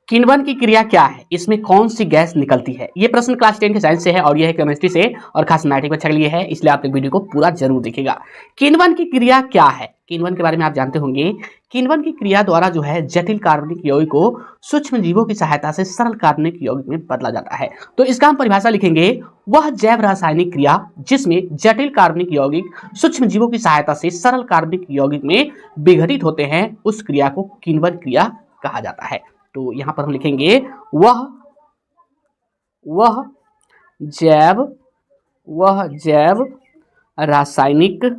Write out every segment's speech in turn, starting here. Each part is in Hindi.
किण्वन की क्रिया क्या है, इसमें कौन सी गैस निकलती है। ये प्रश्न क्लास 10 के साइंस से है और ये है केमिस्ट्री से और खास मैथमेटिक्स बच्चा के लिए है, इसलिए आप वीडियो को पूरा जरूर देखिएगा। किण्वन की क्रिया क्या है, किण्वन के बारे में आप जानते होंगे। किण्वन की क्रिया द्वारा जो है जटिल कार्बनिक यौगिक को सूक्ष्म जीवों की सहायता से सरल कार्बनिक यौगिक में बदला जाता है। तो इसका हम परिभाषा लिखेंगे, वह जैव रासायनिक क्रिया जिसमें जटिल कार्बनिक यौगिक सूक्ष्म जीवों की सहायता से सरल कार्बनिक यौगिक में विघटित होते हैं, उस क्रिया को किण्वन क्रिया कहा जाता है। तो यहां पर हम लिखेंगे वह जैव रासायनिक क्रिया जिसमें जटिल कार्बनिक यौगिक सूक्ष्म जीवों की सहायता से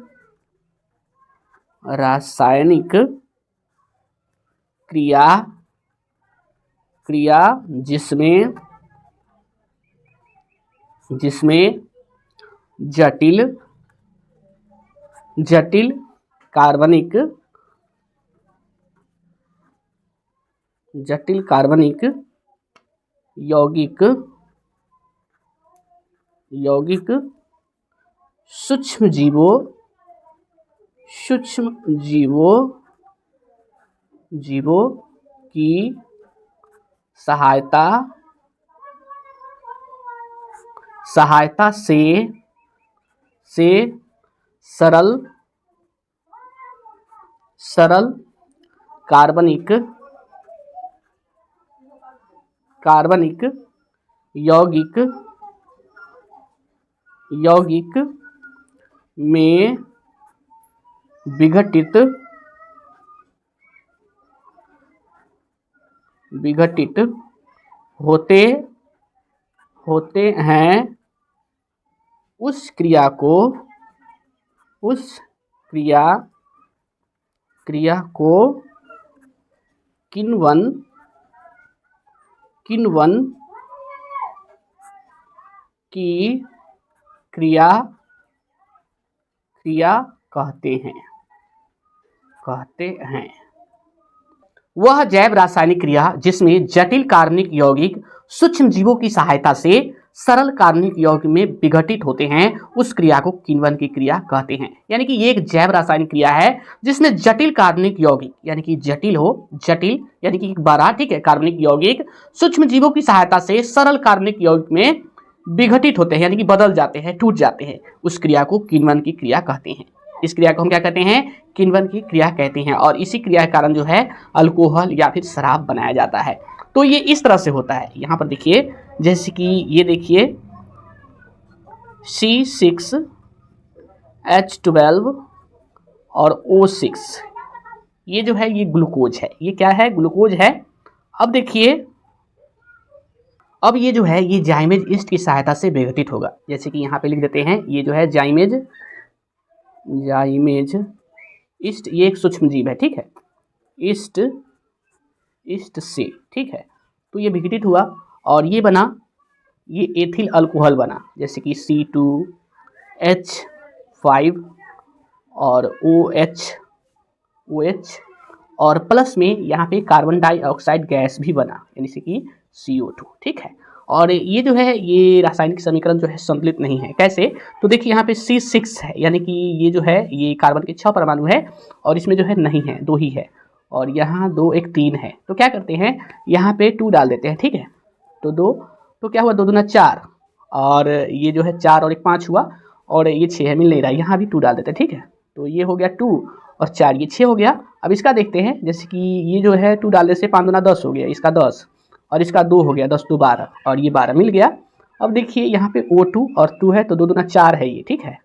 सरल कार्बनिक यौगिक में विघटित होते हैं, उस क्रिया को किण्वन की क्रिया कहते हैं। वह जैव रासायनिक क्रिया जिसमें जटिल कार्बनिक यौगिक सूक्ष्म जीवों की सहायता से सरल कार्बनिक यौगिक में विघटित होते हैं, उस क्रिया को किण्वन की क्रिया कहते हैं। यानी कि ये एक जैव रासायनिक क्रिया है जिसमें जटिल कार्बनिक यौगिक यानी कि जटिल यानी कि बड़ा, ठीक है, कार्बनिक यौगिक सूक्ष्म जीवों की सहायता से सरल कार्बनिक यौगिक में विघटित होते हैं, यानी कि बदल जाते हैं, टूट जाते हैं, उस क्रिया को किण्वन की क्रिया कहते हैं। इस क्रिया को हम क्या कहते हैं, किण्वन की क्रिया कहते हैं। और इसी क्रिया के कारण जो है अल्कोहल या फिर शराब बनाया जाता है। तो ये इस तरह से होता है। यहाँ पर देखिए, जैसे कि ये देखिए C6H12 और O6, ये जो है ये ग्लूकोज है। ये क्या है, ग्लूकोज है। अब देखिए, अब ये जो है ये जाइमेज ईस्ट की सहायता से विघटित होगा। जैसे कि यहाँ पे लिख देते हैं, ये जो है जाइमेज ईस्ट, ये एक सूक्ष्म जीव है, ठीक है, ईस्ट से, ठीक है। तो ये विघटित हुआ और ये बना, ये एथिल अल्कोहल बना, जैसे कि C2H5 और OH और प्लस में यहाँ पे कार्बन डाइऑक्साइड गैस भी बना, यानी कि CO2, ठीक है। और ये जो है ये रासायनिक समीकरण जो है संतुलित नहीं है। कैसे, तो देखिए यहाँ पे C6 है, यानी कि ये जो है ये कार्बन के 6 परमाणु है और इसमें जो है नहीं है, 2 ही है, और यहाँ 2 1 3 है। तो क्या करते हैं, यहाँ पे 2 डाल देते हैं, ठीक है। तो 2, तो क्या हुआ, 2 दूना 4, और ये जो है 4 और 1 5 हुआ, और ये 6 है, मिल नहीं रहा, यहाँ भी 2 डाल देते हैं, ठीक है। तो ये हो गया 2 और 4, ये 6 हो गया। अब इसका देखते हैं, जैसे कि ये जो है 2 डालने से 5 दूना 10 हो गया, इसका 10 और इसका 2 हो गया, 10 2 12 और ये 12 मिल गया। अब देखिए यहाँ पे O2 और 2 है, तो 2 दूना 4 है ये, ठीक है,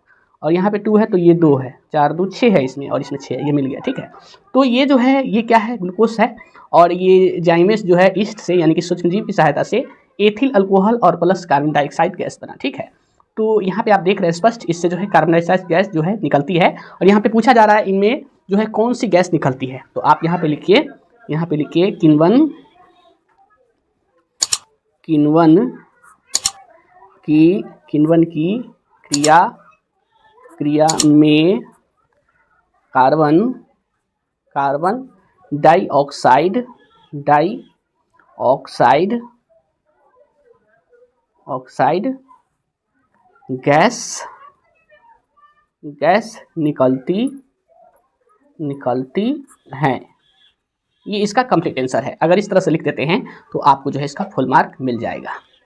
और यहाँ पे 2 है तो ये 2 है, 4 2 6 है इसमें, और इसमें 6 है, ये मिल गया, ठीक है। तो ये जो है ये क्या है, ग्लूकोज है। और ये जाइमेस जो है ईस्ट से, यानी कि सूक्ष्मजीव की सहायता से एथिल अल्कोहल और प्लस कार्बन डाइऑक्साइड गैस बना, ठीक है। तो यहाँ पे आप देख रहे हैं स्पष्ट, इससे जो है कार्बन डाइऑक्साइड गैस जो है निकलती है। और यहाँ पे पूछा जा रहा है इनमें जो है कौन सी गैस निकलती है, तो आप यहाँ पे लिखिए, किण्वन की क्रिया में कार्बन डाइऑक्साइड गैस निकलती है। ये इसका कंप्लीट आंसर है। अगर इस तरह से लिख देते हैं तो आपको जो है इसका फुल मार्क मिल जाएगा।